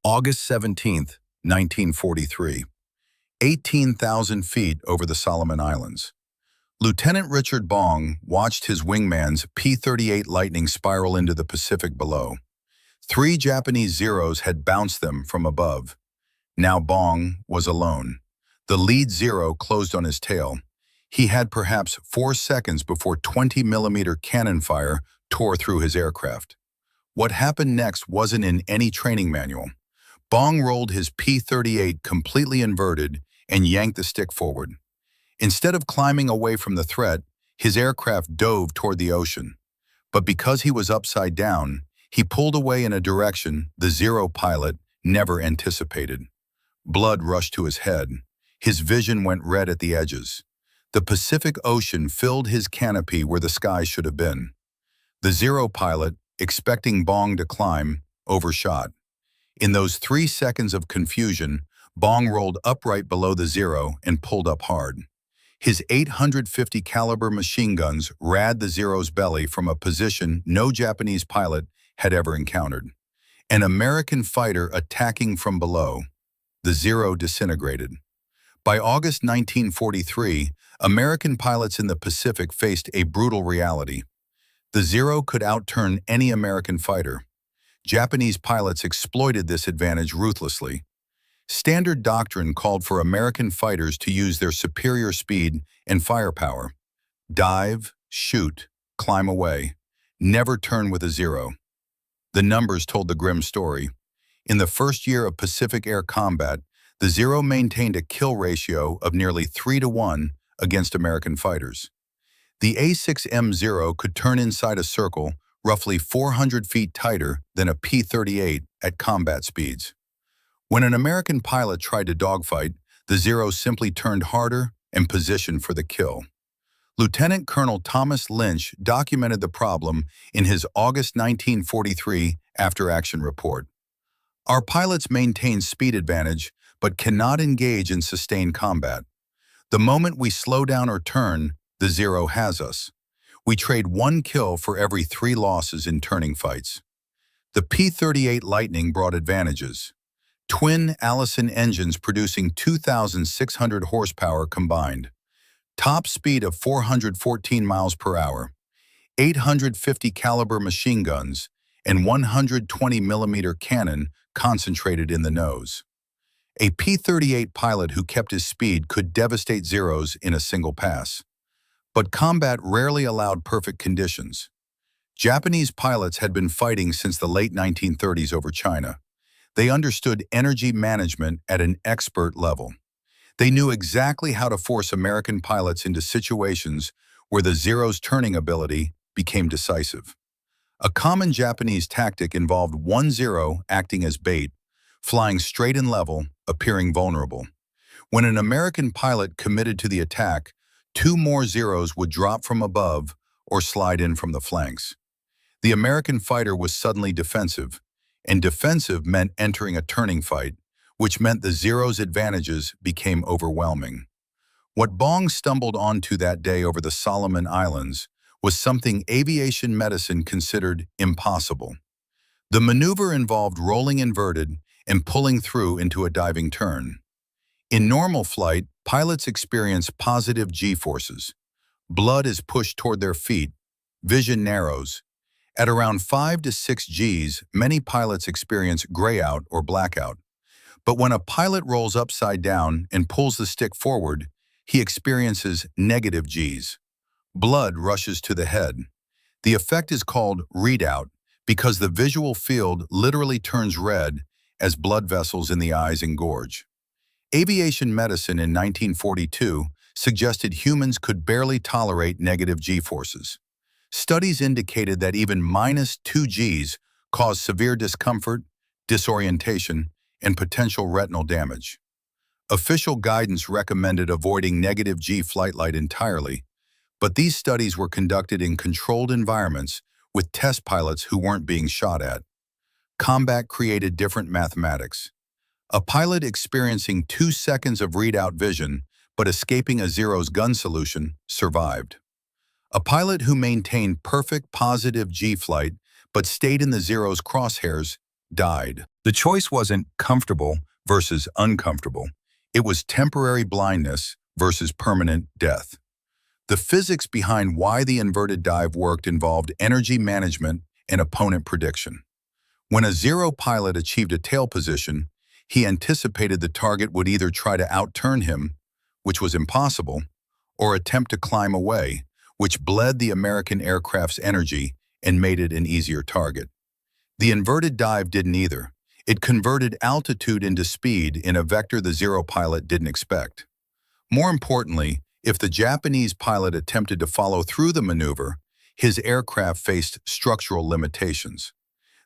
August 17, 1943. 18,000 feet over the Solomon Islands. Lieutenant Richard Bong watched his wingman's P-38 Lightning spiral into the Pacific below. 3 Japanese Zeros had bounced them from above. Now Bong was alone. The lead Zero closed on his tail. He had perhaps 4 seconds before 20mm cannon fire tore through his aircraft. What happened next wasn't in any training manual. Bong rolled his P-38 completely inverted and yanked the stick forward. Instead of climbing away from the threat, his aircraft dove toward the ocean. But because he was upside down, he pulled away in a direction the Zero pilot never anticipated. Blood rushed to his head. His vision went red at the edges. The Pacific Ocean filled his canopy where the sky should have been. The Zero pilot, expecting Bong to climb, overshot. In those 3 seconds of confusion, Bong rolled upright below the Zero and pulled up hard. His 850 caliber machine guns radded the Zero's belly from a position no Japanese pilot had ever encountered. An American fighter attacking from below. The Zero disintegrated. By August 1943, American pilots in the Pacific faced a brutal reality. The Zero could outturn any American fighter. Japanese pilots exploited this advantage ruthlessly. Standard doctrine called for American fighters to use their superior speed and firepower. Dive, shoot, climb away. Never turn with a Zero. The numbers told the grim story. In the first year of Pacific air combat, the Zero maintained a kill ratio of nearly 3-to-1 against American fighters. The A6M-0 could turn inside a circle roughly 400 feet tighter than a P-38 at combat speeds. When an American pilot tried to dogfight, the Zero simply turned harder and positioned for the kill. Lieutenant Colonel Thomas Lynch documented the problem in his August 1943 after-action report. Our pilots maintain speed advantage, but cannot engage in sustained combat. The moment we slow down or turn, the Zero has us. We trade 1 kill for every 3 losses in turning fights. The P-38 Lightning brought advantages. Twin Allison engines producing 2,600 horsepower combined. Top speed of 414 miles per hour. 850 caliber machine guns and 120mm cannon concentrated in the nose. A P-38 pilot who kept his speed could devastate Zeros in a single pass. But combat rarely allowed perfect conditions. Japanese pilots had been fighting since the late 1930s over China. They understood energy management at an expert level. They knew exactly how to force American pilots into situations where the Zero's turning ability became decisive. A common Japanese tactic involved 1 Zero acting as bait, flying straight and level, appearing vulnerable. When an American pilot committed to the attack, 2 more Zeros would drop from above or slide in from the flanks. The American fighter was suddenly defensive, and defensive meant entering a turning fight, which meant the Zero's advantages became overwhelming. What Bong stumbled onto that day over the Solomon Islands was something aviation medicine considered impossible. The maneuver involved rolling inverted and pulling through into a diving turn. In normal flight, pilots experience positive G-forces. Blood is pushed toward their feet. Vision narrows. At around 5 to 6 Gs, many pilots experience grayout or blackout. But when a pilot rolls upside down and pulls the stick forward, he experiences negative Gs. Blood rushes to the head. The effect is called readout because the visual field literally turns red as blood vessels in the eyes engorge. Aviation medicine in 1942 suggested humans could barely tolerate negative G-forces. Studies indicated that even -2 Gs caused severe discomfort, disorientation, and potential retinal damage. Official guidance recommended avoiding negative G flight light entirely, but these studies were conducted in controlled environments with test pilots who weren't being shot at. Combat created different mathematics. A pilot experiencing 2 seconds of readout vision but escaping a Zero's gun solution survived. A pilot who maintained perfect positive G flight but stayed in the Zero's crosshairs died. The choice wasn't comfortable versus uncomfortable. It was temporary blindness versus permanent death. The physics behind why the inverted dive worked involved energy management and opponent prediction. When a Zero pilot achieved a tail position, he anticipated the target would either try to outturn him, which was impossible, or attempt to climb away, which bled the American aircraft's energy and made it an easier target. The inverted dive didn't either. It converted altitude into speed in a vector the Zero pilot didn't expect. More importantly, if the Japanese pilot attempted to follow through the maneuver, his aircraft faced structural limitations.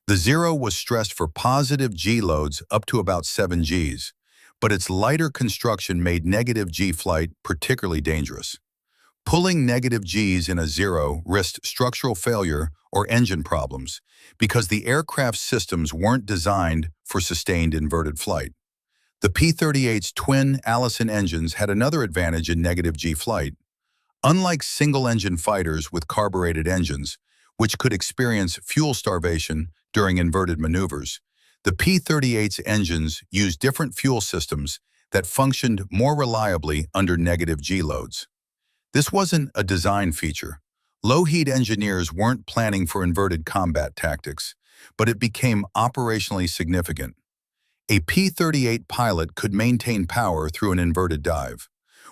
The Zero was stressed for positive G loads up to about 7 Gs, but its lighter construction made negative G flight particularly dangerous. Pulling negative Gs in a Zero risked structural failure or engine problems because the aircraft's systems weren't designed for sustained inverted flight. The P-38's twin Allison engines had another advantage in negative G flight. Unlike single-engine fighters with carbureted engines, which could experience fuel starvation during inverted maneuvers, the P-38's engines used different fuel systems that functioned more reliably under negative G loads. This wasn't a design feature. Low-heat engineers weren't planning for inverted combat tactics, but it became operationally significant. A P-38 pilot could maintain power through an inverted dive,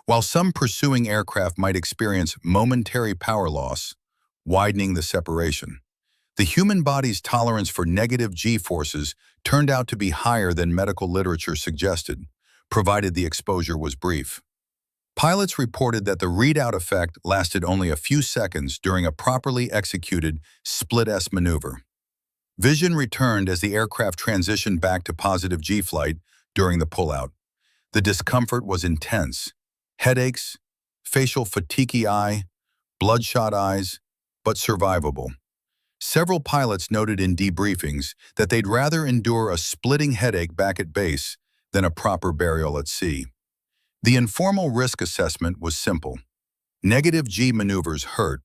while some pursuing aircraft might experience momentary power loss, widening the separation. The human body's tolerance for negative G-forces turned out to be higher than medical literature suggested, provided the exposure was brief. Pilots reported that the readout effect lasted only a few seconds during a properly executed split-S maneuver. Vision returned as the aircraft transitioned back to positive G flight during the pullout. The discomfort was intense. Headaches, facial fatigue eye, bloodshot eyes, but survivable. Several pilots noted in debriefings that they'd rather endure a splitting headache back at base than a proper burial at sea. The informal risk assessment was simple. Negative G maneuvers hurt,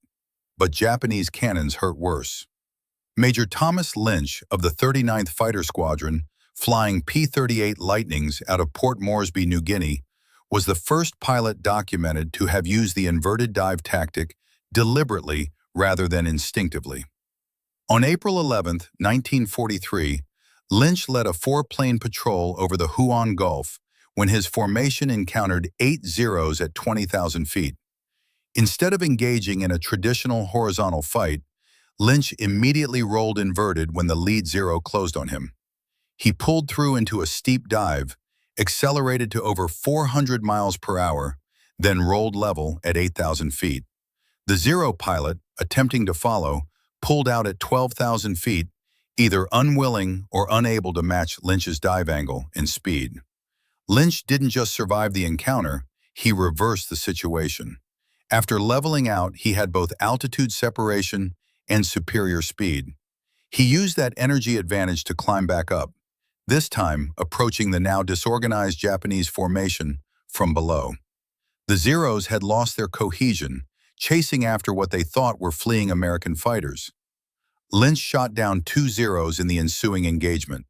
but Japanese cannons hurt worse. Major Thomas Lynch of the 39th Fighter Squadron, flying P-38 Lightnings out of Port Moresby, New Guinea, was the first pilot documented to have used the inverted dive tactic deliberately rather than instinctively. On April 11, 1943, Lynch led a 4-plane patrol over the Huon Gulf when his formation encountered 8 Zeros at 20,000 feet. Instead of engaging in a traditional horizontal fight, Lynch immediately rolled inverted when the lead Zero closed on him. He pulled through into a steep dive, accelerated to over 400 miles per hour, then rolled level at 8,000 feet. The Zero pilot, attempting to follow, pulled out at 12,000 feet, either unwilling or unable to match Lynch's dive angle and speed. Lynch didn't just survive the encounter, he reversed the situation. After leveling out, he had both altitude separation and superior speed. He used that energy advantage to climb back up, this time approaching the now disorganized Japanese formation from below. The Zeros had lost their cohesion, chasing after what they thought were fleeing American fighters. Lynch shot down 2 Zeros in the ensuing engagement.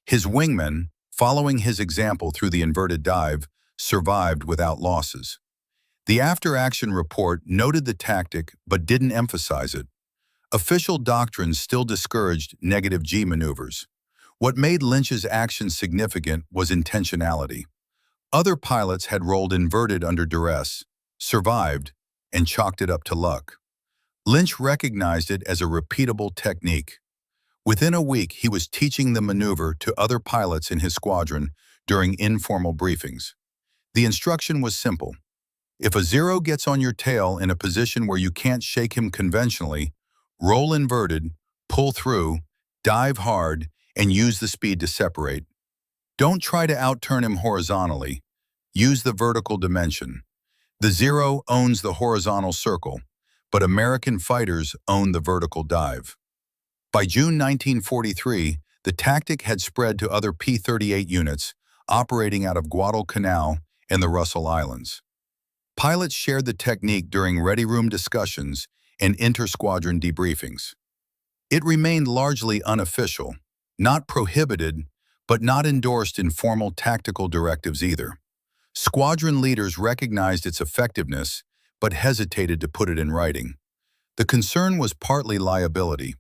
His wingman, following his example through the inverted dive, survived without losses. The after-action report noted the tactic but didn't emphasize it. Official doctrines still discouraged negative G maneuvers. What made Lynch's action significant was intentionality. Other pilots had rolled inverted under duress, survived, and chalked it up to luck. Lynch recognized it as a repeatable technique. Within a week, he was teaching the maneuver to other pilots in his squadron during informal briefings. The instruction was simple. If a Zero gets on your tail in a position where you can't shake him conventionally, roll inverted, pull through, dive hard, and use the speed to separate. Don't try to outturn him horizontally. Use the vertical dimension. The Zero owns the horizontal circle, but American fighters own the vertical dive. By June 1943, the tactic had spread to other P-38 units operating out of Guadalcanal and the Russell Islands. Pilots shared the technique during ready room discussions and inter-squadron debriefings. It remained largely unofficial, Not prohibited, but not endorsed in formal tactical directives either. Squadron leaders recognized its effectiveness, but hesitated to put it in writing. The concern was partly liability.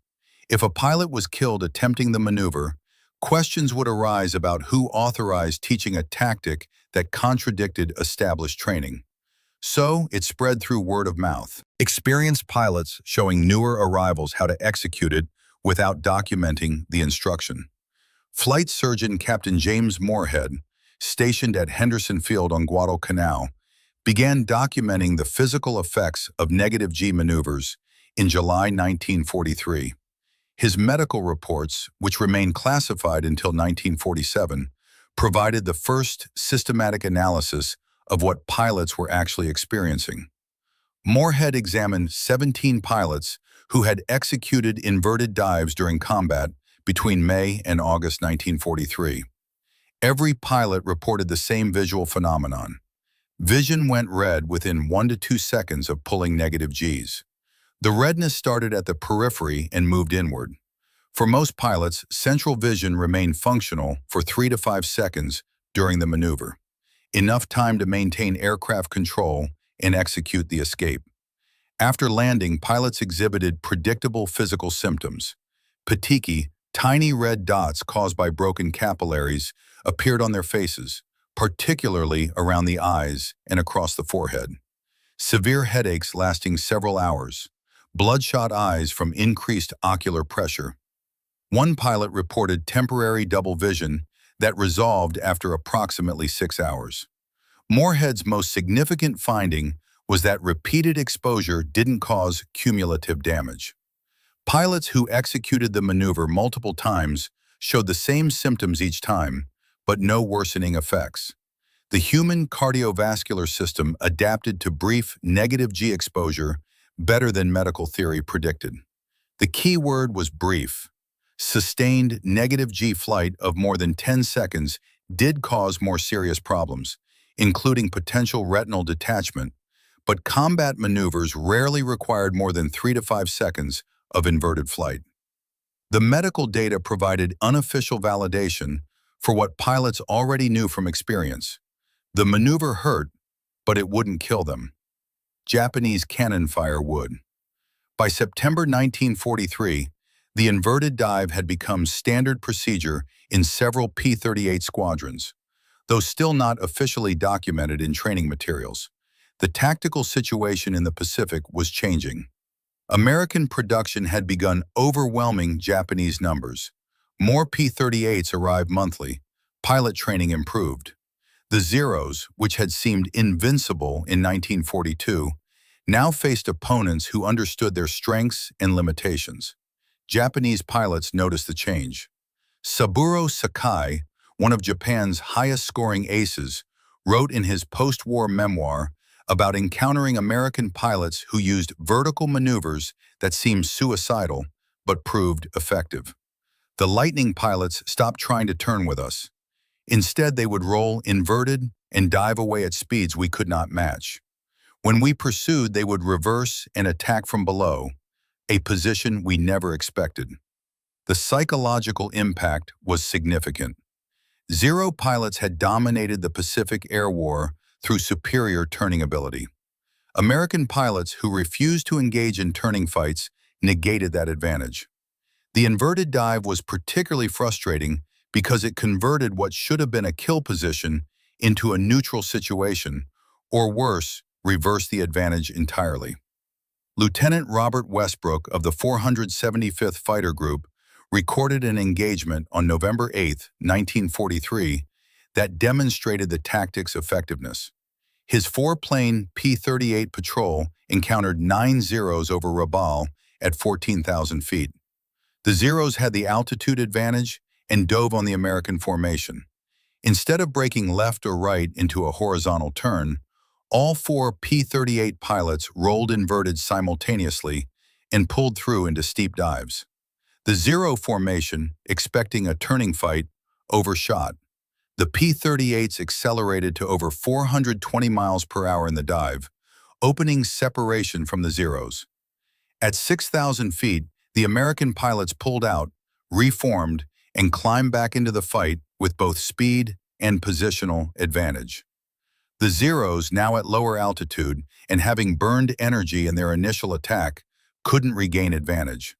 If a pilot was killed attempting the maneuver, questions would arise about who authorized teaching a tactic that contradicted established training. So, it spread through word of mouth. Experienced pilots showing newer arrivals how to execute it without documenting the instruction. Flight Surgeon Captain James Moorhead, stationed at Henderson Field on Guadalcanal, began documenting the physical effects of negative G maneuvers in July 1943. His medical reports, which remained classified until 1947, provided the first systematic analysis of what pilots were actually experiencing. Moorhead examined 17 pilots who had executed inverted dives during combat between May and August 1943. Every pilot reported the same visual phenomenon. Vision went red within 1 to 2 seconds of pulling negative Gs. The redness started at the periphery and moved inward. For most pilots, central vision remained functional for 3 to 5 seconds during the maneuver, enough time to maintain aircraft control and execute the escape. After landing, pilots exhibited predictable physical symptoms. Petechiae, tiny red dots caused by broken capillaries, appeared on their faces, particularly around the eyes and across the forehead. Severe headaches lasting several hours. Bloodshot eyes from increased ocular pressure. One pilot reported temporary double vision that resolved after approximately 6 hours. Moorhead's most significant finding was that repeated exposure didn't cause cumulative damage. Pilots who executed the maneuver multiple times showed the same symptoms each time, but no worsening effects. The human cardiovascular system adapted to brief negative G exposure better than medical theory predicted. The key word was brief. Sustained negative G flight of more than 10 seconds did cause more serious problems, including potential retinal detachment, but combat maneuvers rarely required more than 3 to 5 seconds of inverted flight. The medical data provided unofficial validation for what pilots already knew from experience. The maneuver hurt, but it wouldn't kill them. Japanese cannon fire would. By September 1943, the inverted dive had become standard procedure in several P-38 squadrons, though still not officially documented in training materials. The tactical situation in the Pacific was changing. American production had begun overwhelming Japanese numbers. More P-38's arrived monthly. Pilot training improved. The Zeros, which had seemed invincible in 1942, now faced opponents who understood their strengths and limitations. Japanese pilots noticed the change. Saburo Sakai, one of Japan's highest-scoring aces, wrote in his post-war memoir about encountering American pilots who used vertical maneuvers that seemed suicidal but proved effective. The Lightning pilots stopped trying to turn with us. Instead, they would roll inverted and dive away at speeds we could not match. When we pursued, they would reverse and attack from below, a position we never expected. The psychological impact was significant. Zero pilots had dominated the Pacific Air War through superior turning ability. American pilots who refused to engage in turning fights negated that advantage. The inverted dive was particularly frustrating because it converted what should have been a kill position into a neutral situation, or worse, reversed the advantage entirely. Lieutenant Robert Westbrook of the 475th Fighter Group recorded an engagement on November 8, 1943, that demonstrated the tactic's effectiveness. His 4-plane P-38 patrol encountered 9 Zeros over Rabaul at 14,000 feet. The Zeros had the altitude advantage and dove on the American formation. Instead of breaking left or right into a horizontal turn, all 4 P-38 pilots rolled inverted simultaneously and pulled through into steep dives. The Zero formation, expecting a turning fight, overshot. The P-38's accelerated to over 420 miles per hour in the dive, opening separation from the Zeros. At 6,000 feet, the American pilots pulled out, reformed, and climb back into the fight with both speed and positional advantage. The Zeros, now at lower altitude and having burned energy in their initial attack, couldn't regain advantage.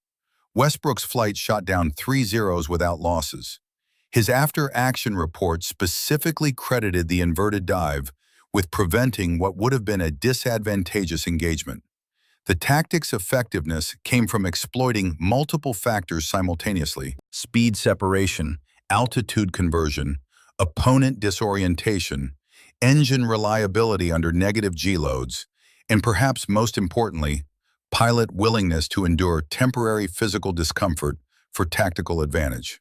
Westbrook's flight shot down 3 Zeros without losses. His after-action report specifically credited the inverted dive with preventing what would have been a disadvantageous engagement. The tactic's effectiveness came from exploiting multiple factors simultaneously: speed separation, altitude conversion, opponent disorientation, engine reliability under negative G loads, and perhaps most importantly, pilot willingness to endure temporary physical discomfort for tactical advantage.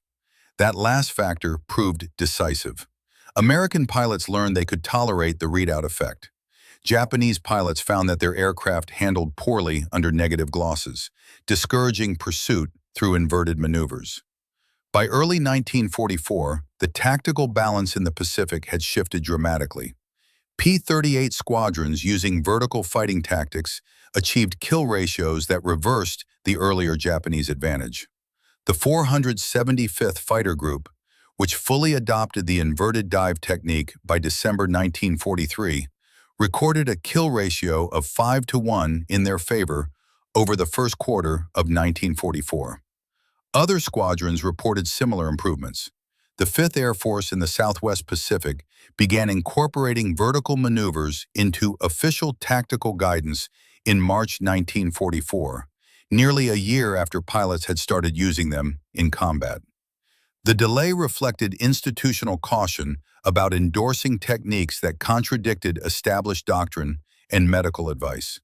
That last factor proved decisive. American pilots learned they could tolerate the readout effect. Japanese pilots found that their aircraft handled poorly under negative glosses, discouraging pursuit through inverted maneuvers. By early 1944, the tactical balance in the Pacific had shifted dramatically. P-38 squadrons using vertical fighting tactics achieved kill ratios that reversed the earlier Japanese advantage. The 475th Fighter Group, which fully adopted the inverted dive technique by December 1943, recorded a kill ratio of 5-to-1 in their favor over the first quarter of 1944. Other squadrons reported similar improvements. The 5th Air Force in the Southwest Pacific began incorporating vertical maneuvers into official tactical guidance in March 1944, nearly a year after pilots had started using them in combat. The delay reflected institutional caution about endorsing techniques that contradicted established doctrine and medical advice.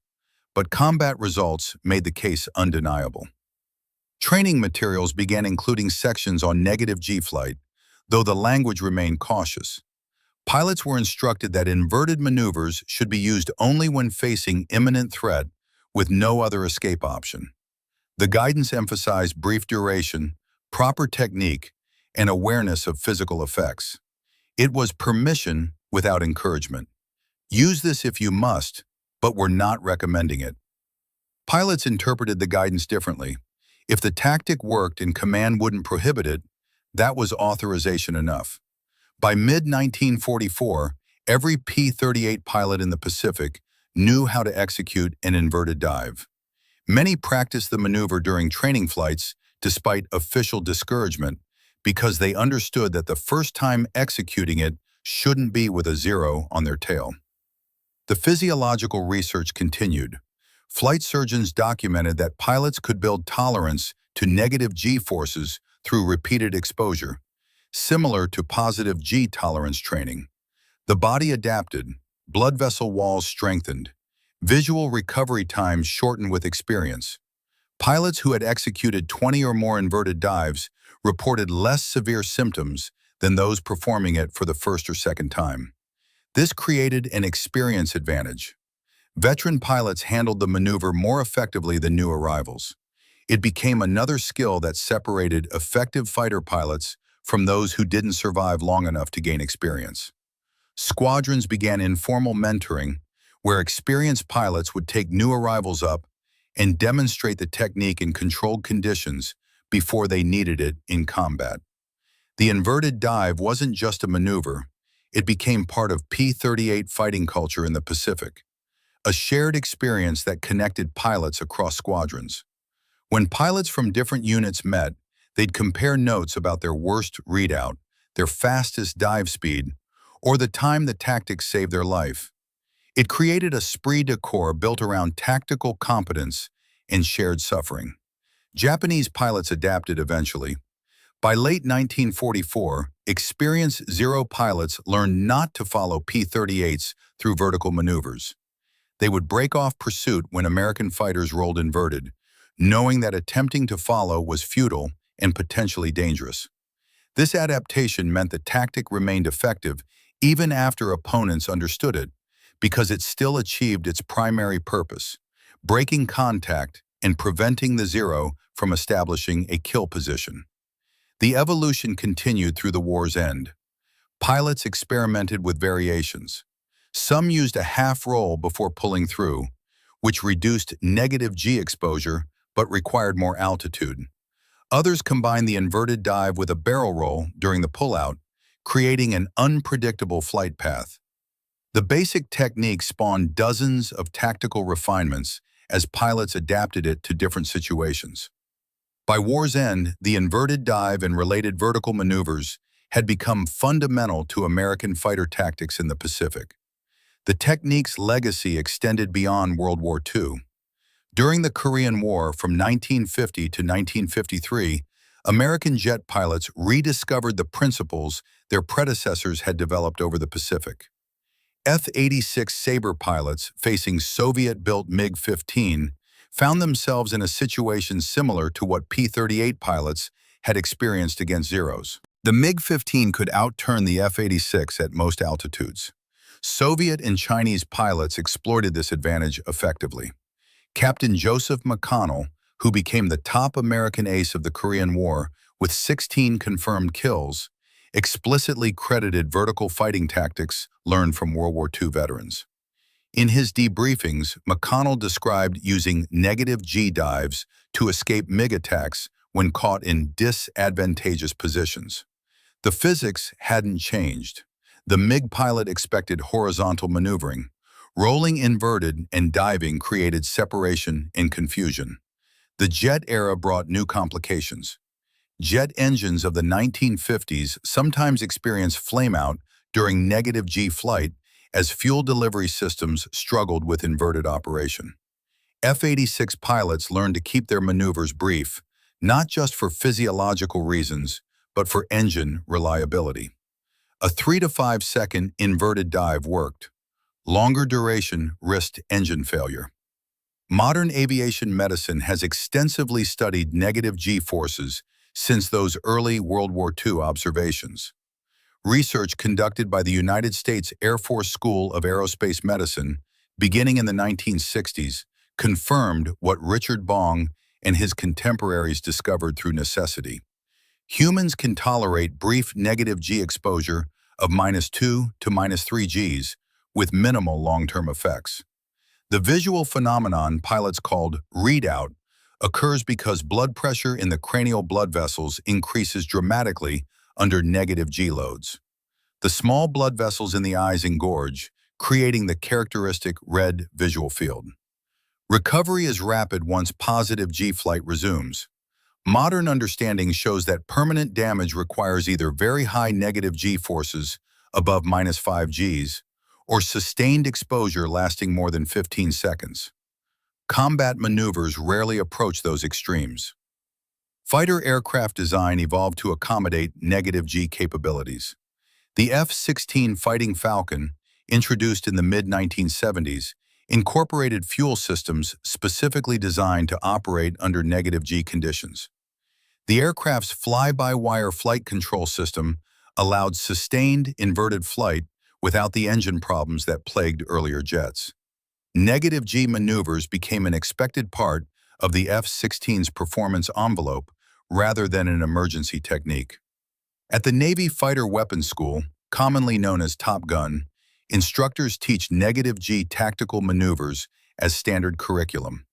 But combat results made the case undeniable. Training materials began including sections on negative G flight, though the language remained cautious. Pilots were instructed that inverted maneuvers should be used only when facing imminent threat with no other escape option. The guidance emphasized brief duration, proper technique, and awareness of physical effects. It was permission without encouragement. Use this if you must, but we're not recommending it. Pilots interpreted the guidance differently. If the tactic worked and command wouldn't prohibit it, that was authorization enough. By mid-1944, every P-38 pilot in the Pacific knew how to execute an inverted dive. Many practiced the maneuver during training flights despite official discouragement because they understood that the first time executing it shouldn't be with a zero on their tail. The physiological research continued. Flight surgeons documented that pilots could build tolerance to negative G forces through repeated exposure, similar to positive G tolerance training. The body adapted, blood vessel walls strengthened, visual recovery times shortened with experience. Pilots who had executed 20 or more inverted dives reported less severe symptoms than those performing it for the first or second time. This created an experience advantage. Veteran pilots handled the maneuver more effectively than new arrivals. It became another skill that separated effective fighter pilots from those who didn't survive long enough to gain experience. Squadrons began informal mentoring, where experienced pilots would take new arrivals up and demonstrate the technique in controlled conditions before they needed it in combat. The inverted dive wasn't just a maneuver, it became part of P-38 fighting culture in the Pacific, a shared experience that connected pilots across squadrons. When pilots from different units met, they'd compare notes about their worst readout, their fastest dive speed, or the time the tactics saved their life. It created a esprit de corps built around tactical competence and shared suffering. Japanese pilots adapted eventually. By late 1944, experienced Zero pilots learned not to follow P-38's through vertical maneuvers. They would break off pursuit when American fighters rolled inverted, knowing that attempting to follow was futile and potentially dangerous. This adaptation meant the tactic remained effective even after opponents understood it, because it still achieved its primary purpose: breaking contact and preventing the Zero from establishing a kill position. The evolution continued through the war's end. Pilots experimented with variations. Some used a half roll before pulling through, which reduced negative G exposure but required more altitude. Others combine the inverted dive with a barrel roll during the pullout, creating an unpredictable flight path. The basic technique spawned dozens of tactical refinements as pilots adapted it to different situations. By war's end, the inverted dive and related vertical maneuvers had become fundamental to American fighter tactics in the Pacific. The technique's legacy extended beyond World War II. During the Korean War from 1950 to 1953, American jet pilots rediscovered the principles their predecessors had developed over the Pacific. F-86 Sabre pilots facing Soviet-built MiG-15 found themselves in a situation similar to what P-38 pilots had experienced against Zeros. The MiG-15 could outturn the F-86 at most altitudes. Soviet and Chinese pilots exploited this advantage effectively. Captain Joseph McConnell, who became the top American ace of the Korean War with 16 confirmed kills, explicitly credited vertical fighting tactics learned from World War II veterans. In his debriefings, McConnell described using negative G dives to escape MiG attacks when caught in disadvantageous positions. The physics hadn't changed. The MiG pilot expected horizontal maneuvering. Rolling inverted and diving created separation and confusion. The jet era brought new complications. Jet engines of the 1950s sometimes experienced flameout during negative G flight as fuel delivery systems struggled with inverted operation. F-86 pilots learned to keep their maneuvers brief, not just for physiological reasons, but for engine reliability. A 3 to 5 second inverted dive worked. Longer duration risked engine failure. Modern aviation medicine has extensively studied negative G forces since those early World War II observations. Research conducted by the United States Air Force School of Aerospace Medicine, beginning in the 1960s, confirmed what Richard Bong and his contemporaries discovered through necessity. Humans can tolerate brief negative G exposure of -2 to -3 Gs, with minimal long-term effects. The visual phenomenon pilots called readout occurs because blood pressure in the cranial blood vessels increases dramatically under negative G loads. The small blood vessels in the eyes engorge, creating the characteristic red visual field. Recovery is rapid once positive G flight resumes. Modern understanding shows that permanent damage requires either very high negative G forces above -5 Gs, or sustained exposure lasting more than 15 seconds. Combat maneuvers rarely approach those extremes. Fighter aircraft design evolved to accommodate negative G capabilities. The F-16 Fighting Falcon, introduced in the mid-1970s, incorporated fuel systems specifically designed to operate under negative G conditions. The aircraft's fly-by-wire flight control system allowed sustained inverted flight without the engine problems that plagued earlier jets. Negative G maneuvers became an expected part of the F-16's performance envelope rather than an emergency technique. At the Navy Fighter Weapons School, commonly known as Top Gun, instructors teach negative G tactical maneuvers as standard curriculum.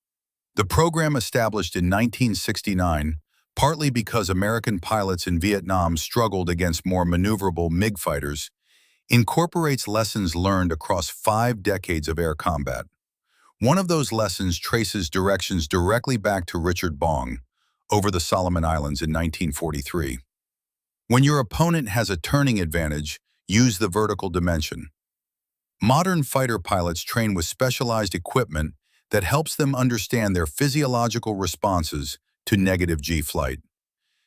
The program, established in 1969, partly because American pilots in Vietnam struggled against more maneuverable MiG fighters, incorporates lessons learned across 5 decades of air combat. One of those lessons traces directions directly back to Richard Bong over the Solomon Islands in 1943. When your opponent has a turning advantage, use the vertical dimension. Modern fighter pilots train with specialized equipment that helps them understand their physiological responses to negative G flight.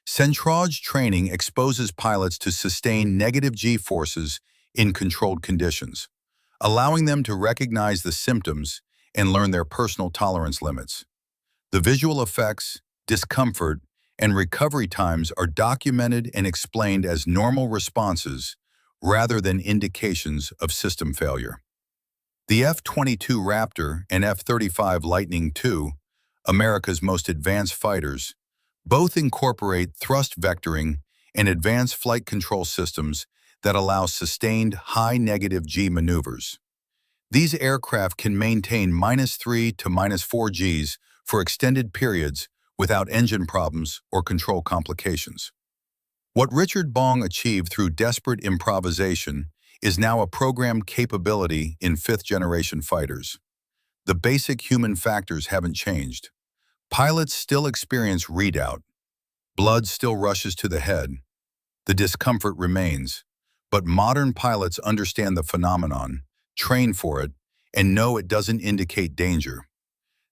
Centrage training exposes pilots to sustain negative G forces in controlled conditions, allowing them to recognize the symptoms and learn their personal tolerance limits. The visual effects, discomfort, and recovery times are documented and explained as normal responses rather than indications of system failure. The F-22 Raptor and F-35 Lightning II, America's most advanced fighters, both incorporate thrust vectoring and advanced flight control systems that allow sustained high negative G maneuvers. These aircraft can maintain -3 to -4 Gs for extended periods without engine problems or control complications. What Richard Bong achieved through desperate improvisation is now a programmed capability in fifth-generation fighters. The basic human factors haven't changed. Pilots still experience readout. Blood still rushes to the head. The discomfort remains. But modern pilots understand the phenomenon, train for it, and know it doesn't indicate danger.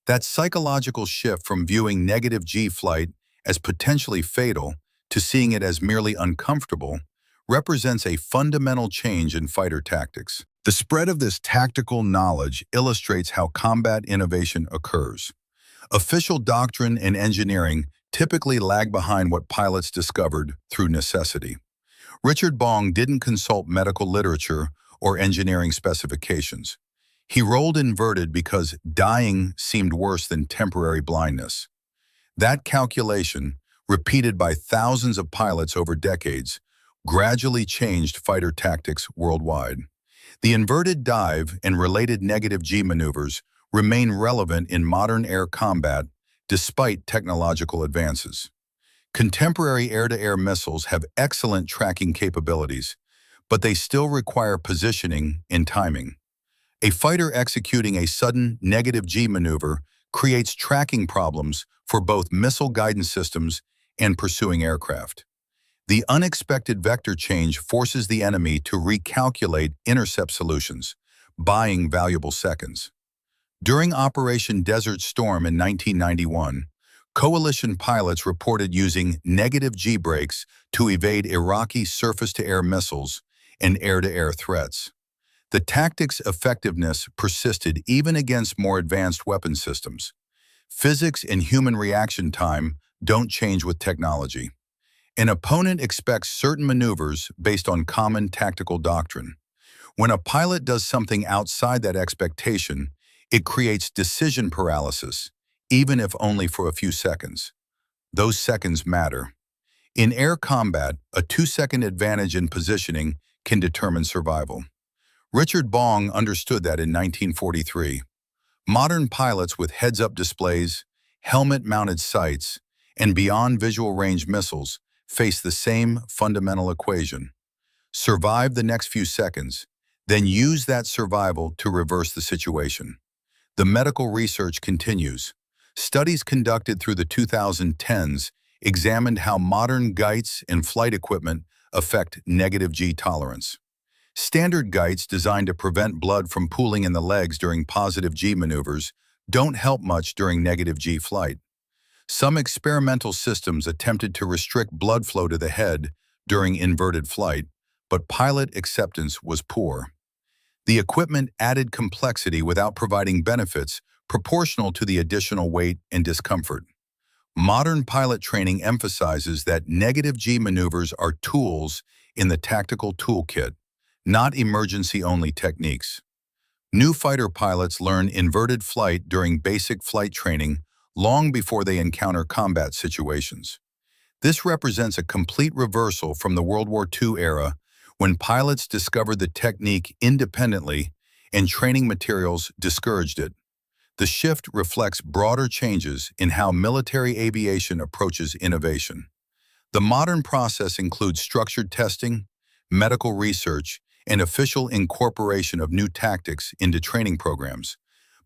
That psychological shift from viewing negative G flight as potentially fatal to seeing it as merely uncomfortable represents a fundamental change in fighter tactics. The spread of this tactical knowledge illustrates how combat innovation occurs. Official doctrine and engineering typically lag behind what pilots discovered through necessity. Richard Bong didn't consult medical literature or engineering specifications. He rolled inverted because dying seemed worse than temporary blindness. That calculation, repeated by thousands of pilots over decades, gradually changed fighter tactics worldwide. The inverted dive and related negative G maneuvers remain relevant in modern air combat despite technological advances. Contemporary air-to-air missiles have excellent tracking capabilities, but they still require positioning and timing. A fighter executing a sudden negative G maneuver creates tracking problems for both missile guidance systems and pursuing aircraft. The unexpected vector change forces the enemy to recalculate intercept solutions, buying valuable seconds. During Operation Desert Storm in 1991, coalition pilots reported using negative G brakes to evade Iraqi surface-to-air missiles and air-to-air threats. The tactic's effectiveness persisted even against more advanced weapon systems. Physics and human reaction time don't change with technology. An opponent expects certain maneuvers based on common tactical doctrine. When a pilot does something outside that expectation, it creates decision paralysis, even if only for a few seconds. Those seconds matter. In air combat, a 2-second advantage in positioning can determine survival. Richard Bong understood that in 1943. Modern pilots with heads-up displays, helmet-mounted sights, and beyond visual range missiles face the same fundamental equation. Survive the next few seconds, then use that survival to reverse the situation. The medical research continues. Studies conducted through the 2010s examined how modern guides and flight equipment affect negative G tolerance. Standard guides designed to prevent blood from pooling in the legs during positive G maneuvers don't help much during negative G flight. Some experimental systems attempted to restrict blood flow to the head during inverted flight, but pilot acceptance was poor. The equipment added complexity without providing benefits proportional to the additional weight and discomfort. Modern pilot training emphasizes that negative G maneuvers are tools in the tactical toolkit, not emergency-only techniques. New fighter pilots learn inverted flight during basic flight training long before they encounter combat situations. This represents a complete reversal from the World War II era when pilots discovered the technique independently and training materials discouraged it. The shift reflects broader changes in how military aviation approaches innovation. The modern process includes structured testing, medical research, and official incorporation of new tactics into training programs.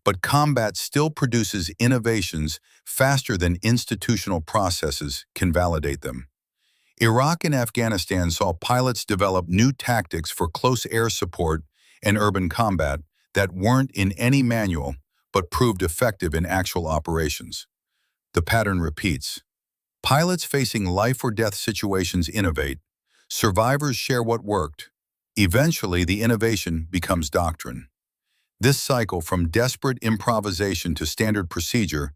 But combat still produces innovations faster than institutional processes can validate them. Iraq and Afghanistan saw pilots develop new tactics for close air support and urban combat that weren't in any manual but proved effective in actual operations. The pattern repeats. Pilots facing life or death situations innovate. Survivors share what worked. Eventually, the innovation becomes doctrine. This cycle from desperate improvisation to standard procedure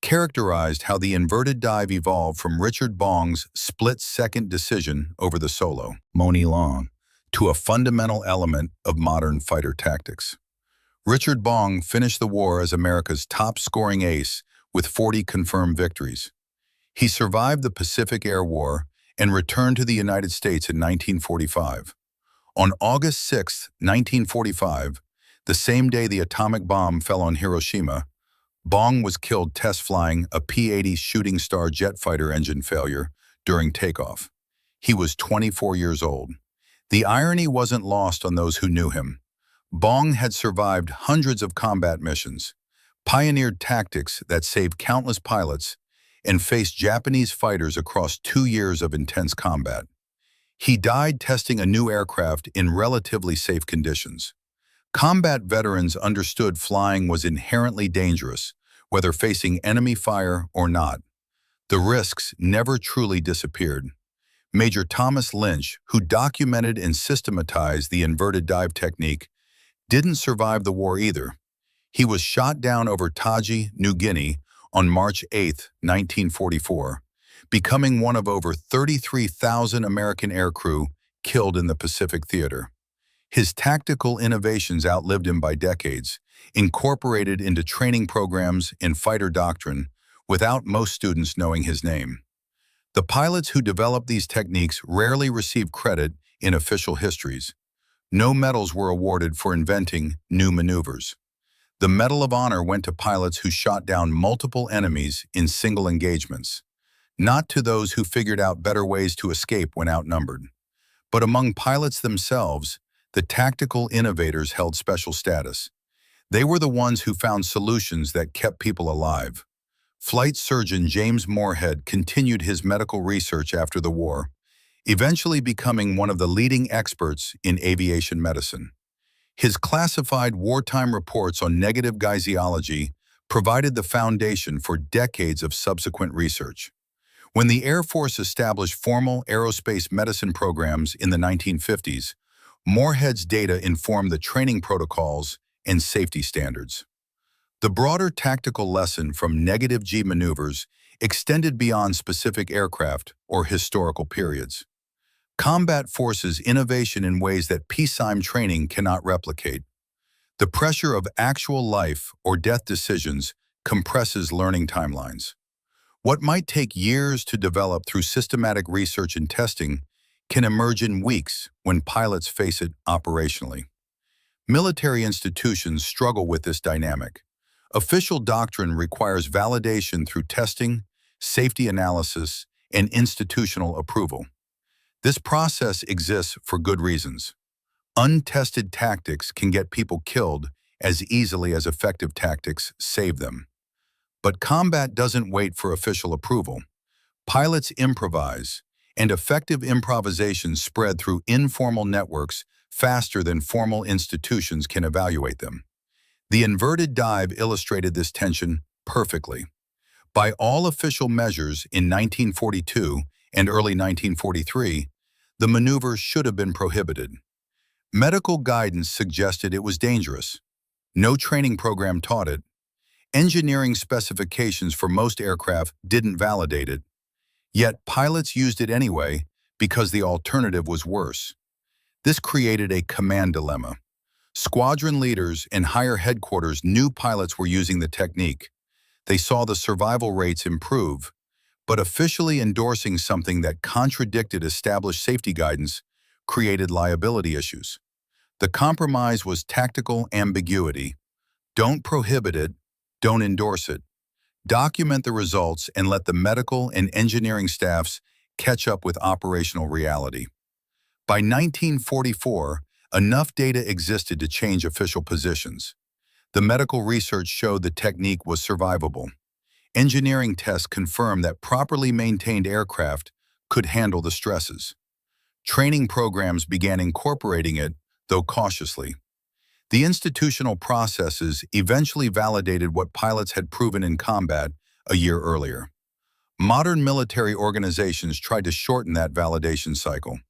characterized how the inverted dive evolved from Richard Bong's split-second decision over the solo, Moni Long, to a fundamental element of modern fighter tactics. Richard Bong finished the war as America's top-scoring ace with 40 confirmed victories. He survived the Pacific Air War and returned to the United States in 1945. On August 6, 1945, the same day the atomic bomb fell on Hiroshima, Bong was killed test flying a P-80 Shooting Star jet fighter engine failure during takeoff. He was 24 years old. The irony wasn't lost on those who knew him. Bong had survived hundreds of combat missions, pioneered tactics that saved countless pilots, and faced Japanese fighters across 2 years of intense combat. He died testing a new aircraft in relatively safe conditions. Combat veterans understood flying was inherently dangerous, whether facing enemy fire or not. The risks never truly disappeared. Major Thomas Lynch, who documented and systematized the inverted dive technique, didn't survive the war either. He was shot down over Taji, New Guinea, on March 8, 1944, becoming one of over 33,000 American aircrew killed in the Pacific Theater. His tactical innovations outlived him by decades, incorporated into training programs and fighter doctrine, without most students knowing his name. The pilots who developed these techniques rarely receive credit in official histories. No medals were awarded for inventing new maneuvers. The Medal of Honor went to pilots who shot down multiple enemies in single engagements, not to those who figured out better ways to escape when outnumbered. But among pilots themselves, the tactical innovators held special status. They were the ones who found solutions that kept people alive. Flight surgeon James Moorhead continued his medical research after the war, eventually becoming one of the leading experts in aviation medicine. His classified wartime reports on negative guysiology provided the foundation for decades of subsequent research. When the Air Force established formal aerospace medicine programs in the 1950s, Moorhead's data informed the training protocols and safety standards. The broader tactical lesson from negative G maneuvers extended beyond specific aircraft or historical periods. Combat forces innovation in ways that peacetime training cannot replicate. The pressure of actual life or death decisions compresses learning timelines. What might take years to develop through systematic research and testing can emerge in weeks when pilots face it operationally. Military institutions struggle with this dynamic. Official doctrine requires validation through testing, safety analysis, and institutional approval. This process exists for good reasons. Untested tactics can get people killed as easily as effective tactics save them. But combat doesn't wait for official approval. Pilots improvise, and effective improvisation spread through informal networks faster than formal institutions can evaluate them. The inverted dive illustrated this tension perfectly. By all official measures in 1942 and early 1943, the maneuver should have been prohibited. Medical guidance suggested it was dangerous. No training program taught it. Engineering specifications for most aircraft didn't validate it. Yet pilots used it anyway because the alternative was worse. This created a command dilemma. Squadron leaders and higher headquarters knew pilots were using the technique. They saw the survival rates improve, but officially endorsing something that contradicted established safety guidance created liability issues. The compromise was tactical ambiguity. Don't prohibit it, don't endorse it. Document the results and let the medical and engineering staffs catch up with operational reality. By 1944, enough data existed to change official positions. The medical research showed the technique was survivable. Engineering tests confirmed that properly maintained aircraft could handle the stresses. Training programs began incorporating it, though cautiously. The institutional processes eventually validated what pilots had proven in combat a year earlier. Modern military organizations tried to shorten that validation cycle.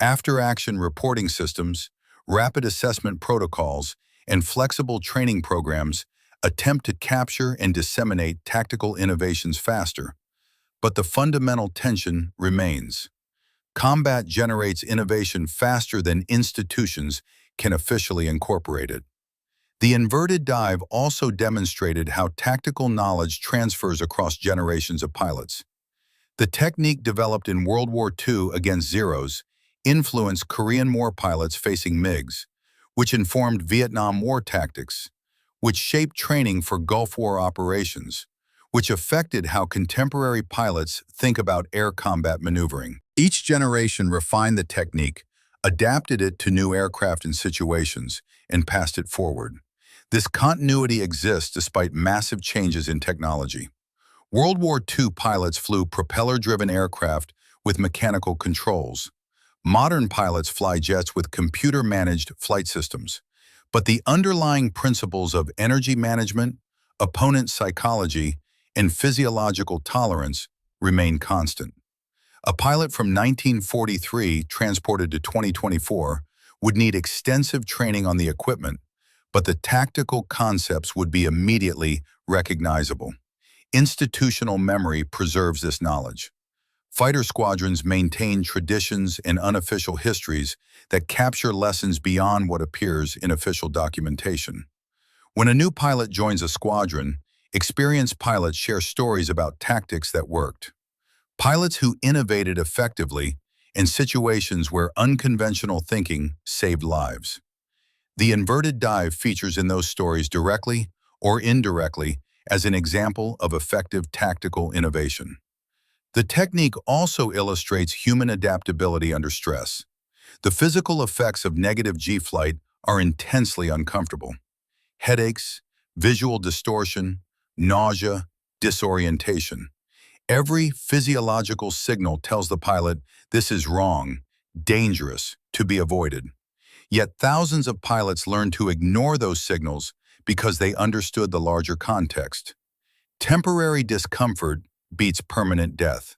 After-action reporting systems, rapid assessment protocols, and flexible training programs attempt to capture and disseminate tactical innovations faster. But the fundamental tension remains. Combat generates innovation faster than institutions can officially incorporate it. The inverted dive also demonstrated how tactical knowledge transfers across generations of pilots. The technique developed in World War II against Zeros influenced Korean War pilots facing MiGs, which informed Vietnam War tactics. which shaped training for Gulf War operations, which affected how contemporary pilots think about air combat maneuvering. Each generation refined the technique, adapted it to new aircraft and situations, and passed it forward. This continuity exists despite massive changes in technology. World War II pilots flew propeller-driven aircraft with mechanical controls. Modern pilots fly jets with computer-managed flight systems. But the underlying principles of energy management, opponent psychology, and physiological tolerance remain constant. A pilot from 1943 transported to 2024 would need extensive training on the equipment, but the tactical concepts would be immediately recognizable. Institutional memory preserves this knowledge. Fighter squadrons maintain traditions and unofficial histories that capture lessons beyond what appears in official documentation. When a new pilot joins a squadron, experienced pilots share stories about tactics that worked. Pilots who innovated effectively in situations where unconventional thinking saved lives. The inverted dive features in those stories directly or indirectly as an example of effective tactical innovation. The technique also illustrates human adaptability under stress. The physical effects of negative G-flight are intensely uncomfortable. Headaches, visual distortion, nausea, disorientation. Every physiological signal tells the pilot this is wrong, dangerous, to be avoided. Yet thousands of pilots learned to ignore those signals because they understood the larger context. Temporary discomfort beats permanent death.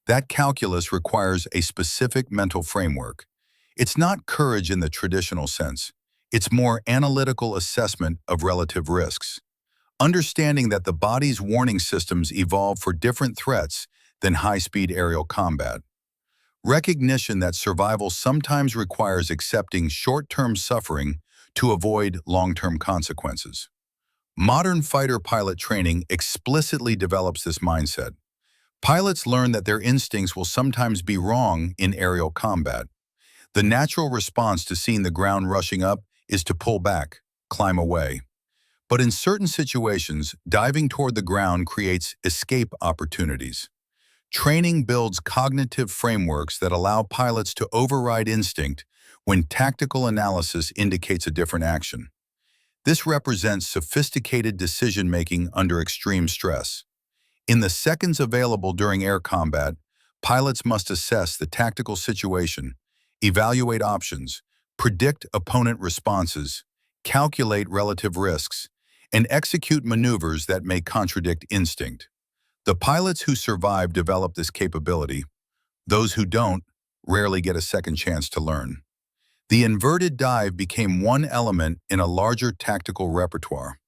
That calculus requires a specific mental framework. It's not courage in the traditional sense. It's more analytical assessment of relative risks. Understanding that the body's warning systems evolve for different threats than high-speed aerial combat. Recognition that survival sometimes requires accepting short-term suffering to avoid long-term consequences. Modern fighter pilot training explicitly develops this mindset. Pilots learn that their instincts will sometimes be wrong in aerial combat. The natural response to seeing the ground rushing up is to pull back, climb away. But in certain situations, diving toward the ground creates escape opportunities. Training builds cognitive frameworks that allow pilots to override instinct when tactical analysis indicates a different action. This represents sophisticated decision-making under extreme stress. In the seconds available during air combat, pilots must assess the tactical situation, evaluate options, predict opponent responses, calculate relative risks, and execute maneuvers that may contradict instinct. The pilots who survive develop this capability. Those who don't rarely get a second chance to learn. The inverted dive became one element in a larger tactical repertoire.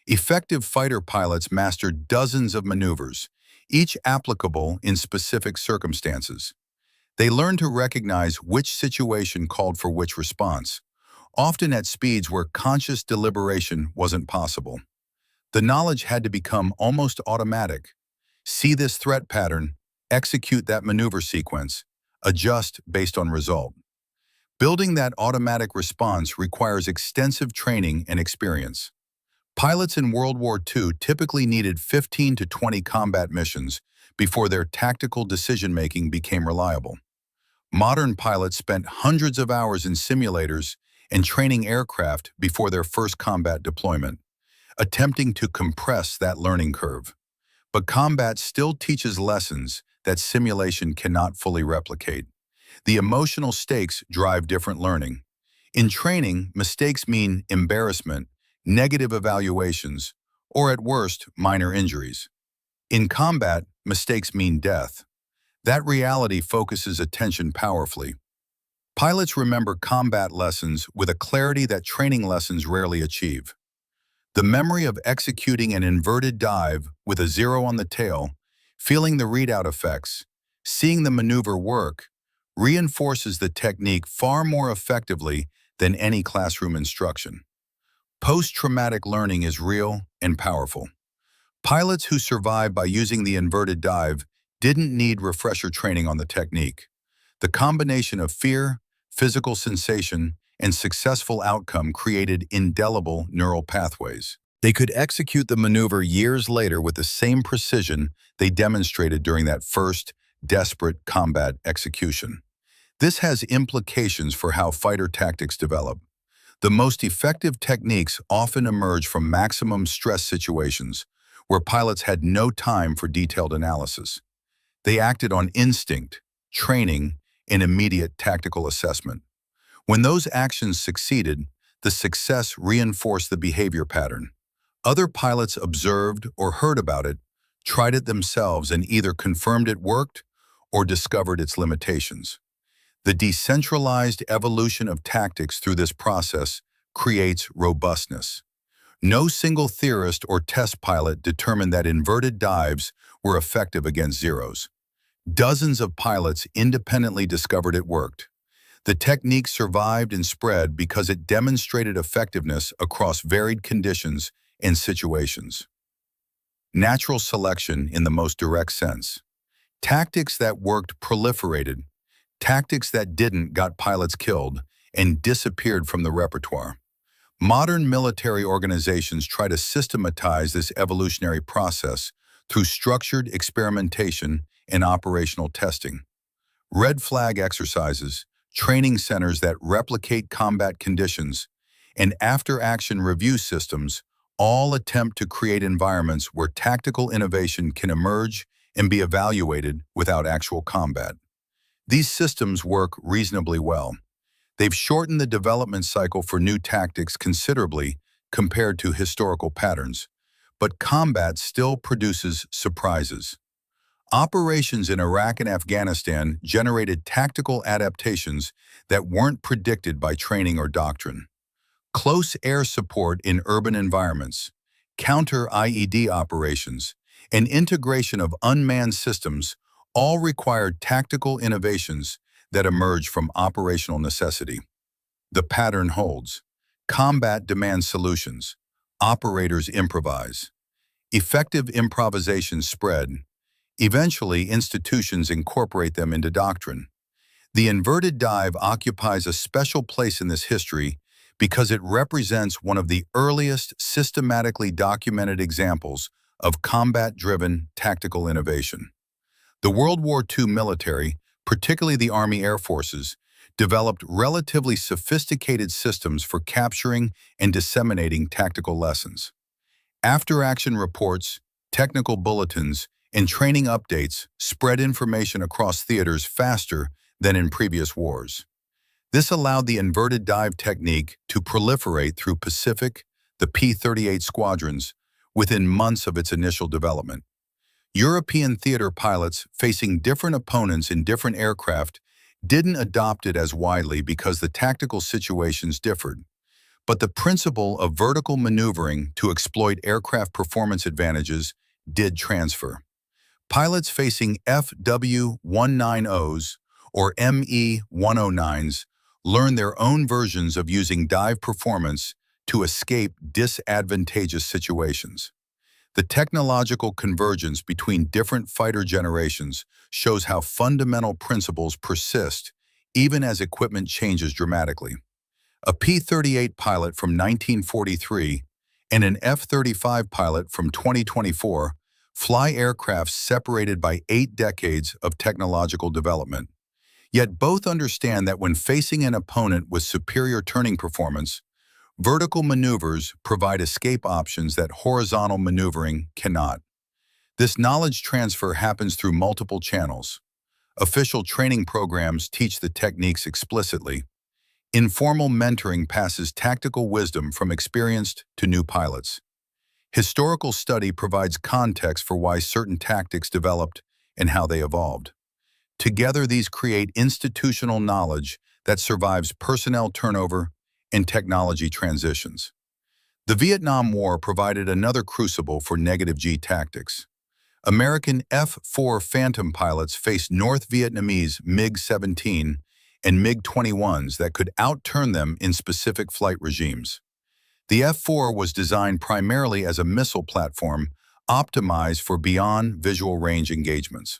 Effective fighter pilots mastered dozens of maneuvers, each applicable in specific circumstances. They learned to recognize which situation called for which response, often at speeds where conscious deliberation wasn't possible. The knowledge had to become almost automatic. See this threat pattern, execute that maneuver sequence, adjust based on result. Building that automatic response requires extensive training and experience. Pilots in World War II typically needed 15 to 20 combat missions before their tactical decision-making became reliable. Modern pilots spent hundreds of hours in simulators and training aircraft before their first combat deployment, attempting to compress that learning curve. But combat still teaches lessons that simulation cannot fully replicate. The emotional stakes drive different learning. In training, mistakes mean embarrassment, negative evaluations, or at worst, minor injuries. In combat, mistakes mean death. That reality focuses attention powerfully. Pilots remember combat lessons with a clarity that training lessons rarely achieve. The memory of executing an inverted dive with a 0 on the tail, feeling the readout effects, seeing the maneuver work, reinforces the technique far more effectively than any classroom instruction. Post-traumatic learning is real and powerful. Pilots who survived by using the inverted dive didn't need refresher training on the technique. The combination of fear, physical sensation, and successful outcome created indelible neural pathways. They could execute the maneuver years later with the same precision they demonstrated during that first, desperate combat execution. This has implications for how fighter tactics develop. The most effective techniques often emerge from maximum stress situations, where pilots had no time for detailed analysis. They acted on instinct, training, and immediate tactical assessment. When those actions succeeded, the success reinforced the behavior pattern. Other pilots observed or heard about it, tried it themselves, and either confirmed it worked or discovered its limitations. The decentralized evolution of tactics through this process creates robustness. No single theorist or test pilot determined that inverted dives were effective against Zeros. Dozens of pilots independently discovered it worked. The technique survived and spread because it demonstrated effectiveness across varied conditions and situations. Natural selection in the most direct sense. Tactics that worked proliferated. Tactics that didn't got pilots killed and disappeared from the repertoire. Modern military organizations try to systematize this evolutionary process through structured experimentation and operational testing. Red flag exercises, training centers that replicate combat conditions, and after-action review systems all attempt to create environments where tactical innovation can emerge and be evaluated without actual combat. These systems work reasonably well. They've shortened the development cycle for new tactics considerably compared to historical patterns, but combat still produces surprises. Operations in Iraq and Afghanistan generated tactical adaptations that weren't predicted by training or doctrine. Close air support in urban environments, counter-IED operations, and integration of unmanned systems all required tactical innovations that emerge from operational necessity. The pattern holds. Combat demands solutions. Operators improvise. Effective improvisations spread. Eventually, institutions incorporate them into doctrine. The inverted dive occupies a special place in this history because it represents one of the earliest systematically documented examples of combat-driven tactical innovation. The World War II military, particularly the Army Air Forces, developed relatively sophisticated systems for capturing and disseminating tactical lessons. After-action reports, technical bulletins, and training updates spread information across theaters faster than in previous wars. This allowed the inverted dive technique to proliferate through Pacific, the P-38 squadrons, within months of its initial development. European theater pilots facing different opponents in different aircraft didn't adopt it as widely because the tactical situations differed. But the principle of vertical maneuvering to exploit aircraft performance advantages did transfer. Pilots facing FW-190s or ME-109s learned their own versions of using dive performance to escape disadvantageous situations. The technological convergence between different fighter generations shows how fundamental principles persist even as equipment changes dramatically. A P-38 pilot from 1943 and an F-35 pilot from 2024 fly aircraft separated by 8 decades of technological development. Yet both understand that when facing an opponent with superior turning performance, vertical maneuvers provide escape options that horizontal maneuvering cannot. This knowledge transfer happens through multiple channels. Official training programs teach the techniques explicitly. Informal mentoring passes tactical wisdom from experienced to new pilots. Historical study provides context for why certain tactics developed and how they evolved. Together, these create institutional knowledge that survives personnel turnover and technology transitions. The Vietnam War provided another crucible for negative G tactics. American F-4 Phantom pilots faced North Vietnamese MiG-17 and MiG-21s that could outturn them in specific flight regimes. The F-4 was designed primarily as a missile platform optimized for beyond visual range engagements.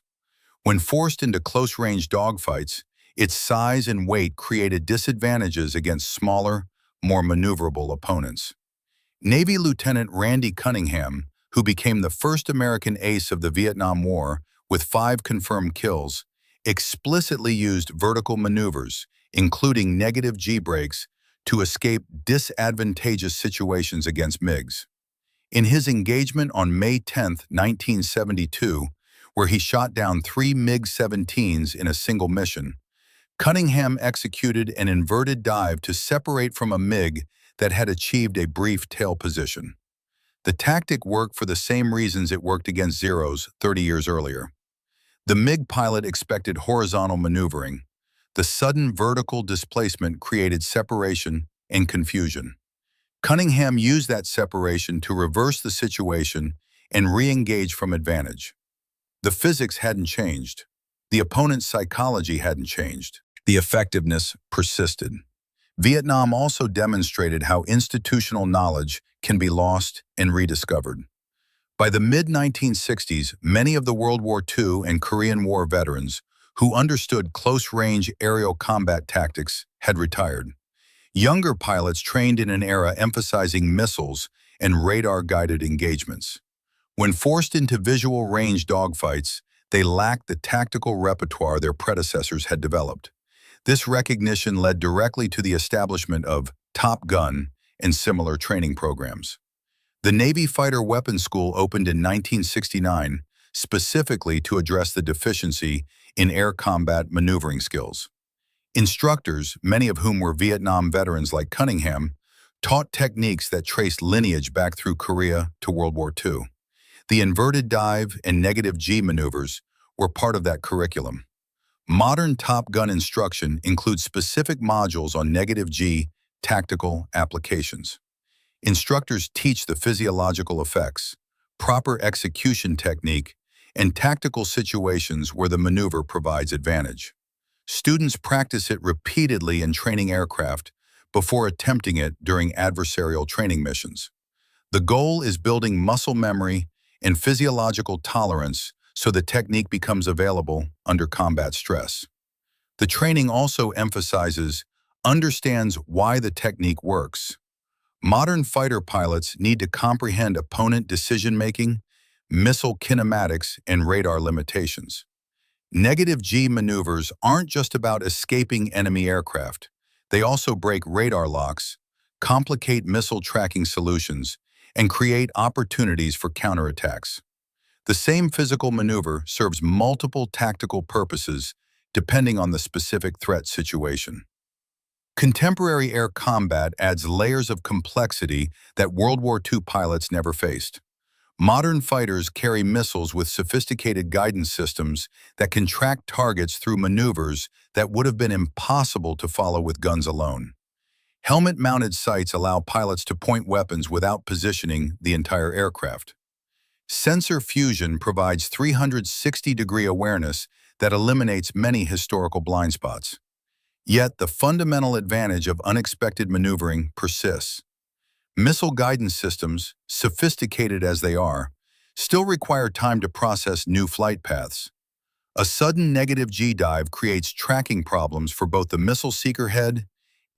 When forced into close-range dogfights, its size and weight created disadvantages against smaller, more maneuverable opponents. Navy Lieutenant Randy Cunningham, who became the first American ace of the Vietnam War with 5 confirmed kills, explicitly used vertical maneuvers, including negative G brakes, to escape disadvantageous situations against MiGs. In his engagement on May 10, 1972, where he shot down 3 MiG-17s in a single mission, Cunningham executed an inverted dive to separate from a MiG that had achieved a brief tail position. The tactic worked for the same reasons it worked against Zeros 30 years earlier. The MiG pilot expected horizontal maneuvering. The sudden vertical displacement created separation and confusion. Cunningham used that separation to reverse the situation and re-engage from advantage. The physics hadn't changed. The opponent's psychology hadn't changed. The effectiveness persisted. Vietnam also demonstrated how institutional knowledge can be lost and rediscovered. By the mid-1960s, many of the World War II and Korean War veterans who understood close-range aerial combat tactics had retired. Younger pilots trained in an era emphasizing missiles and radar-guided engagements. When forced into visual range dogfights, they lacked the tactical repertoire their predecessors had developed. This recognition led directly to the establishment of Top Gun and similar training programs. The Navy Fighter Weapons School opened in 1969 specifically to address the deficiency in air combat maneuvering skills. Instructors, many of whom were Vietnam veterans like Cunningham, taught techniques that traced lineage back through Korea to World War II. The inverted dive and negative G maneuvers were part of that curriculum. Modern Top Gun instruction includes specific modules on negative G tactical applications. Instructors teach the physiological effects, proper execution technique, and tactical situations where the maneuver provides advantage. Students practice it repeatedly in training aircraft before attempting it during adversarial training missions. The goal is building muscle memory and physiological tolerance so the technique becomes available under combat stress. The training also understands why the technique works. Modern fighter pilots need to comprehend opponent decision-making, missile kinematics, and radar limitations. Negative G maneuvers aren't just about escaping enemy aircraft. They also break radar locks, complicate missile tracking solutions, and create opportunities for counterattacks. The same physical maneuver serves multiple tactical purposes depending on the specific threat situation. Contemporary air combat adds layers of complexity that World War II pilots never faced. Modern fighters carry missiles with sophisticated guidance systems that can track targets through maneuvers that would have been impossible to follow with guns alone. Helmet-mounted sights allow pilots to point weapons without positioning the entire aircraft. Sensor fusion provides 360-degree awareness that eliminates many historical blind spots. Yet the fundamental advantage of unexpected maneuvering persists. Missile guidance systems, sophisticated as they are, still require time to process new flight paths. A sudden negative G dive creates tracking problems for both the missile seeker head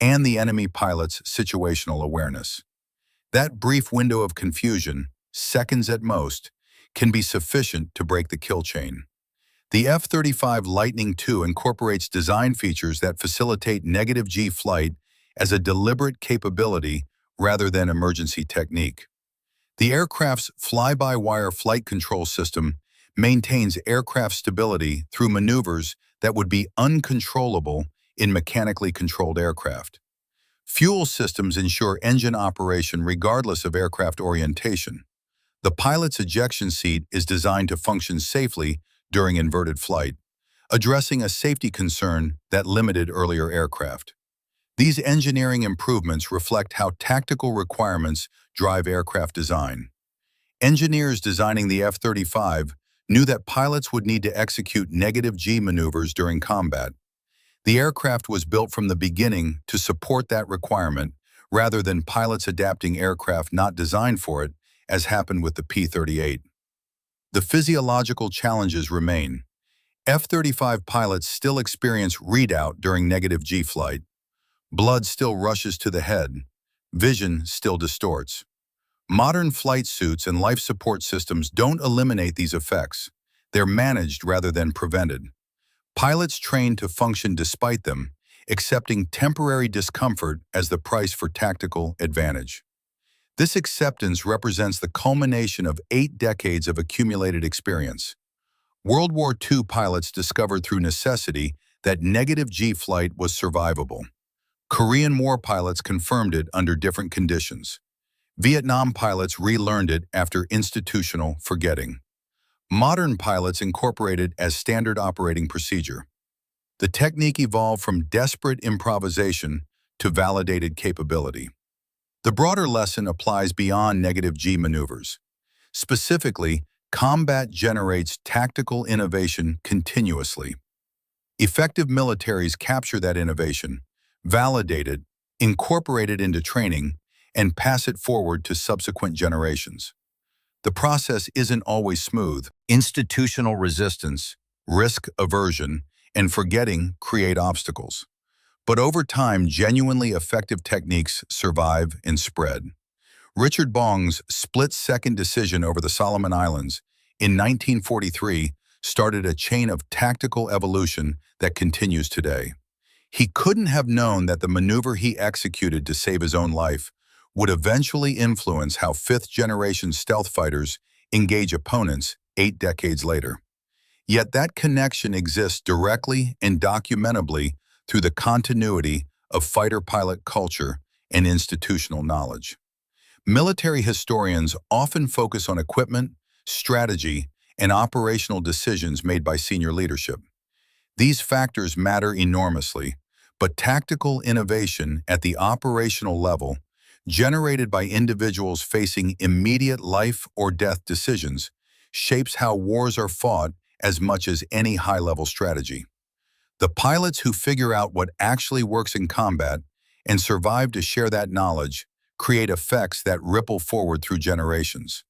and the enemy pilot's situational awareness. That brief window of confusion, seconds at most, can be sufficient to break the kill chain. The F-35 Lightning II incorporates design features that facilitate negative G flight as a deliberate capability rather than emergency technique. The aircraft's fly-by-wire flight control system maintains aircraft stability through maneuvers that would be uncontrollable in mechanically controlled aircraft. Fuel systems ensure engine operation regardless of aircraft orientation. The pilot's ejection seat is designed to function safely during inverted flight, addressing a safety concern that limited earlier aircraft. These engineering improvements reflect how tactical requirements drive aircraft design. Engineers designing the F-35 knew that pilots would need to execute negative G maneuvers during combat. The aircraft was built from the beginning to support that requirement rather than pilots adapting aircraft not designed for it, as happened with the P-38. The physiological challenges remain. F-35 pilots still experience readout during negative G flight. Blood still rushes to the head. Vision still distorts. Modern flight suits and life support systems don't eliminate these effects. They're managed rather than prevented. Pilots train to function despite them, accepting temporary discomfort as the price for tactical advantage. This acceptance represents the culmination of 8 decades of accumulated experience. World War II pilots discovered through necessity that negative G flight was survivable. Korean War pilots confirmed it under different conditions. Vietnam pilots relearned it after institutional forgetting. Modern pilots incorporate it as standard operating procedure. The technique evolved from desperate improvisation to validated capability. The broader lesson applies beyond negative G maneuvers. Specifically, combat generates tactical innovation continuously. Effective militaries capture that innovation, validate it, incorporate it into training, and pass it forward to subsequent generations. The process isn't always smooth. Institutional resistance, risk aversion, and forgetting create obstacles. But over time, genuinely effective techniques survive and spread. Richard Bong's split-second decision over the Solomon Islands in 1943 started a chain of tactical evolution that continues today. He couldn't have known that the maneuver he executed to save his own life would eventually influence how fifth-generation stealth fighters engage opponents 8 decades later. Yet that connection exists directly and documentably through the continuity of fighter-pilot culture and institutional knowledge. Military historians often focus on equipment, strategy, and operational decisions made by senior leadership. These factors matter enormously, but tactical innovation at the operational level, generated by individuals facing immediate life or death decisions, shapes how wars are fought as much as any high-level strategy. The pilots who figure out what actually works in combat and survive to share that knowledge create effects that ripple forward through generations.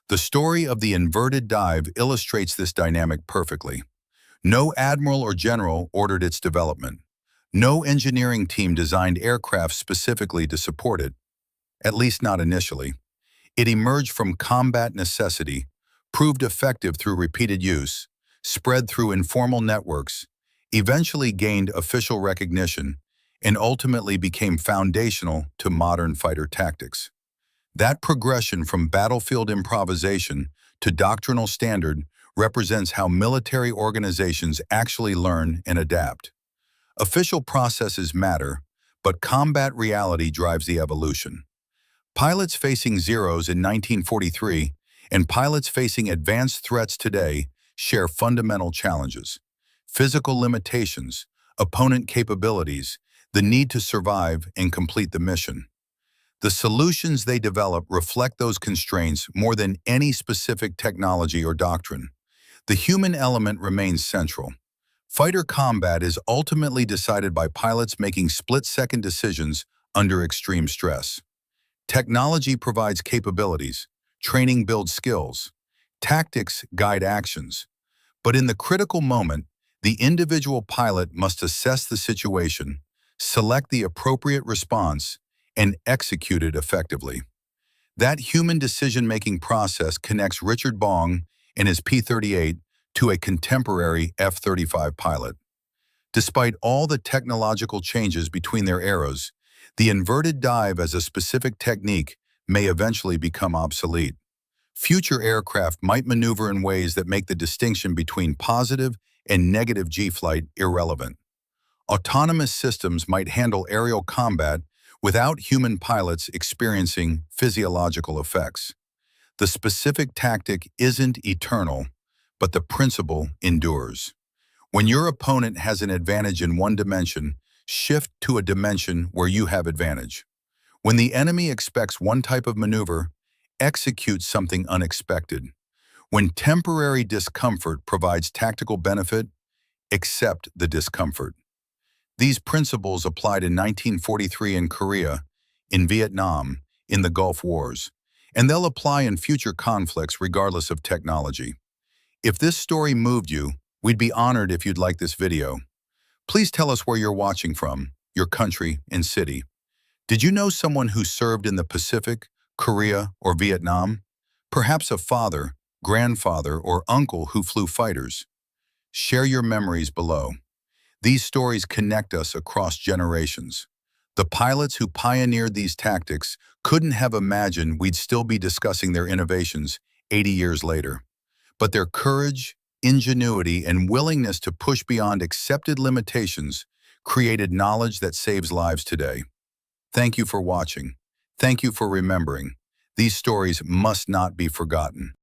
The story of the inverted dive illustrates this dynamic perfectly. No admiral or general ordered its development. No engineering team designed aircraft specifically to support it, at least not initially. It emerged from combat necessity, proved effective through repeated use, spread through informal networks, eventually gained official recognition, and ultimately became foundational to modern fighter tactics. That progression from battlefield improvisation to doctrinal standard represents how military organizations actually learn and adapt. Official processes matter, but combat reality drives the evolution. Pilots facing Zeros in 1943 and pilots facing advanced threats today share fundamental challenges: physical limitations, opponent capabilities, the need to survive and complete the mission. The solutions they develop reflect those constraints more than any specific technology or doctrine. The human element remains central. Fighter combat is ultimately decided by pilots making split-second decisions under extreme stress. Technology provides capabilities, training builds skills, tactics guide actions. But in the critical moment, the individual pilot must assess the situation, select the appropriate response, and execute it effectively. That human decision-making process connects Richard Bong and his P-38 to a contemporary F-35 pilot. Despite all the technological changes between their eras, the inverted dive as a specific technique may eventually become obsolete. Future aircraft might maneuver in ways that make the distinction between positive and negative G-flight irrelevant. Autonomous systems might handle aerial combat without human pilots experiencing physiological effects. The specific tactic isn't eternal, but the principle endures. When your opponent has an advantage in one dimension, shift to a dimension where you have advantage. When the enemy expects one type of maneuver, execute something unexpected. When temporary discomfort provides tactical benefit, accept the discomfort. These principles applied in 1943 in Korea, in Vietnam, in the Gulf Wars, and they'll apply in future conflicts regardless of technology. If this story moved you, we'd be honored if you'd like this video. Please tell us where you're watching from, your country and city. Did you know someone who served in the Pacific, Korea, or Vietnam? Perhaps a father, grandfather, or uncle who flew fighters. Share your memories below. These stories connect us across generations. The pilots who pioneered these tactics couldn't have imagined we'd still be discussing their innovations 80 years later. But their courage, ingenuity, and willingness to push beyond accepted limitations created knowledge that saves lives today. Thank you for watching. Thank you for remembering. These stories must not be forgotten.